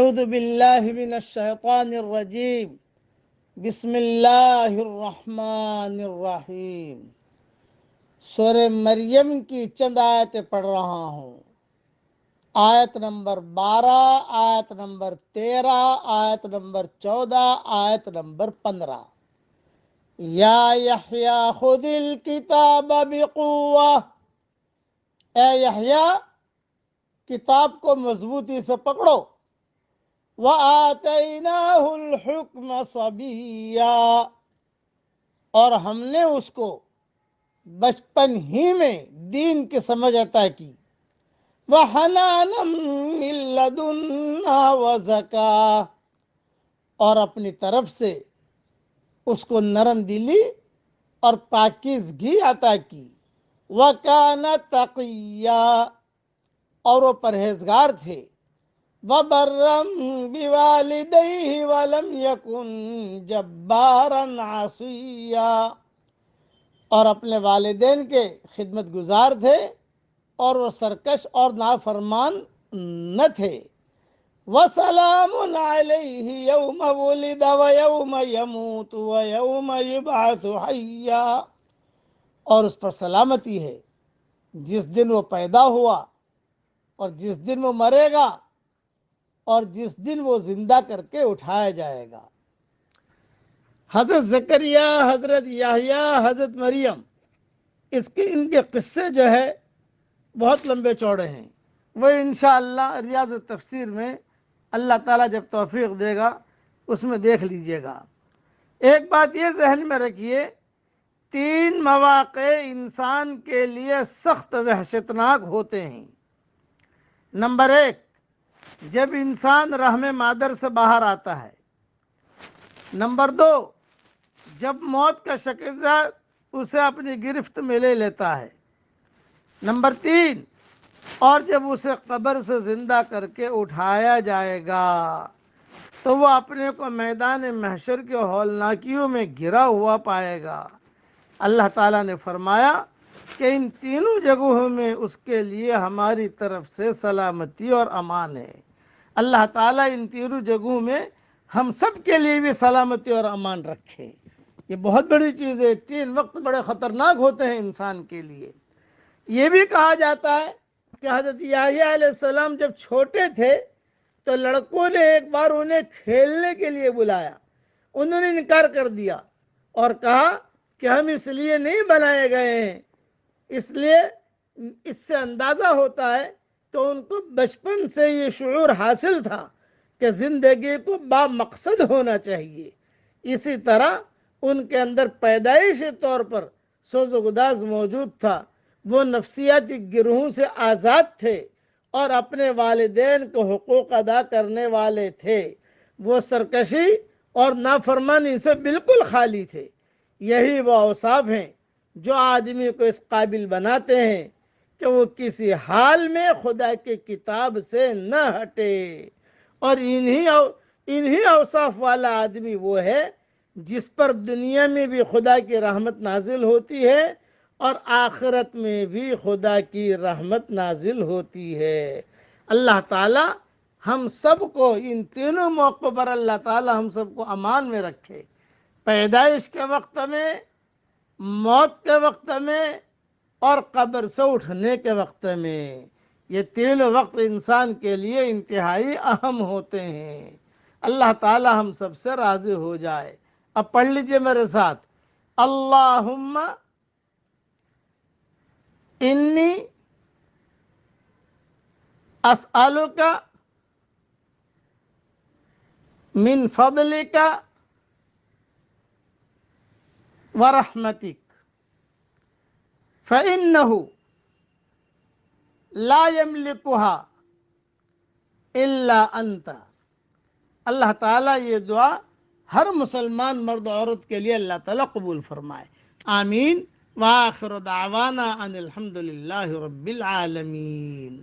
اعوذ باللہ من الشیطان الرجیم بسم اللہ الرحمن الرحیم۔ سورہ مریم کی چند آیتیں پڑھ رہا ہوں۔ آیت نمبر 12، آیت نمبر 13، آیت نمبر 14، آیت نمبر 15۔ یا یحییٰ خذ الکتاب بقوہ، اے یحییٰ کتاب کو مضبوطی سے پکڑو۔ وَآتَيْنَاهُ الْحُكْمَ صَبِيًّا، اور ہم نے اس کو بچپن ہی میں دین کی سمجھ عطا کی۔ وَحَنَانًا مِّن لَّدُنَّا وَزَكَاةً، اور اپنی طرف سے اس کو نرم دلی اور پاکیزگی عطا کی۔ وَكَانَ تَقِيًّا، اور وہ پرہیزگار تھے۔ وَبَرًّا بِوَالِدَيْهِ وَلَمْ يَكُنْ جَبَّارًا عَصِيًّا، اور اپنے والدین کے خدمت گزار تھے اور وہ سرکش اور نافرمان نہ تھے۔ وَسَلَامٌ عَلَيْهِ يَوْمَ وُلِدَ وَيَوْمَ يَمُوتُ وَيَوْمَ يُبْعَثُ حَيًّا، اور اس پر سلامتی ہے جس دن وہ پیدا ہوا اور جس دن وہ مرے گا اور جس دن وہ زندہ کر کے اٹھایا جائے گا۔ حضرت زکریا، حضرت یحییٰ، حضرت مریم، ان کے قصے جو ہے بہت لمبے چوڑے ہیں۔ وہ انشاءاللہ ریاض التفسیر میں اللہ تعالیٰ جب توفیق دے گا اس میں دیکھ لیجئے گا۔ ایک بات یہ ذہن میں رکھیے، 3 مواقع انسان کے لیے سخت وحشتناک ہوتے ہیں۔ نمبر 1، جب انسان رحم مادر سے باہر آتا ہے۔ نمبر 2، جب موت کا شکنجہ اسے اپنی گرفت میں لے لیتا ہے۔ نمبر 3، اور جب اسے قبر سے زندہ کر کے اٹھایا جائے گا تو وہ اپنے کو میدان محشر کے ہولناکیوں میں گھرا ہوا پائے گا۔ اللہ تعالیٰ نے فرمایا کہ ان تینوں جگہوں میں اس کے لیے ہماری طرف سے سلامتی اور امان ہے۔ اللہ تعالیٰ ان تینوں جگہوں میں ہم سب کے لیے بھی سلامتی اور امان رکھے۔ یہ بہت بڑی چیز ہے۔ 3 وقت بڑے خطرناک ہوتے ہیں انسان کے لیے۔ یہ بھی کہا جاتا ہے کہ حضرت یحییٰ علیہ السلام جب چھوٹے تھے تو لڑکوں نے ایک بار انہیں کھیلنے کے لیے بلایا، انہوں نے انکار کر دیا اور کہا کہ ہم اس لیے نہیں بنائے گئے ہیں۔ اس لیے اس سے اندازہ ہوتا ہے تو ان کو بچپن سے یہ شعور حاصل تھا کہ زندگی کو با مقصد ہونا چاہیے۔ اسی طرح ان کے اندر پیدائشی طور پر سوز و گداز موجود تھا۔ وہ نفسیاتی گروہوں سے آزاد تھے اور اپنے والدین کو حقوق ادا کرنے والے تھے۔ وہ سرکشی اور نافرمانی سے بالکل خالی تھے۔ یہی وہ اوصاف ہیں جو آدمی کو اس قابل بناتے ہیں کہ وہ کسی حال میں خدا کی کتاب سے نہ ہٹے، اور انہی اوصاف والا آدمی وہ ہے جس پر دنیا میں بھی خدا کی رحمت نازل ہوتی ہے اور آخرت میں بھی خدا کی رحمت نازل ہوتی ہے۔ اللہ تعالی ہم سب کو ان تینوں موقعوں پر اللہ تعالی ہم سب کو امان میں رکھے، پیدائش کے وقت میں، موت کے وقت میں اور قبر سے اٹھنے کے وقت میں۔ یہ 3 وقت انسان کے لیے انتہائی اہم ہوتے ہیں۔ اللہ تعالی ہم سب سے راضی ہو جائے۔ اب پڑھ لیجئے میرے ساتھ، اللہم انی اسألک من فضلک ورحمتک فإنه لا يملكها الا انت۔ اللہ تعالیٰ یہ دعا ہر مسلمان مرد و عورت کے لیے اللہ تعالیٰ قبول فرمائے، آمین۔ وآخر دعوانا ان الحمد للہ رب العالمین۔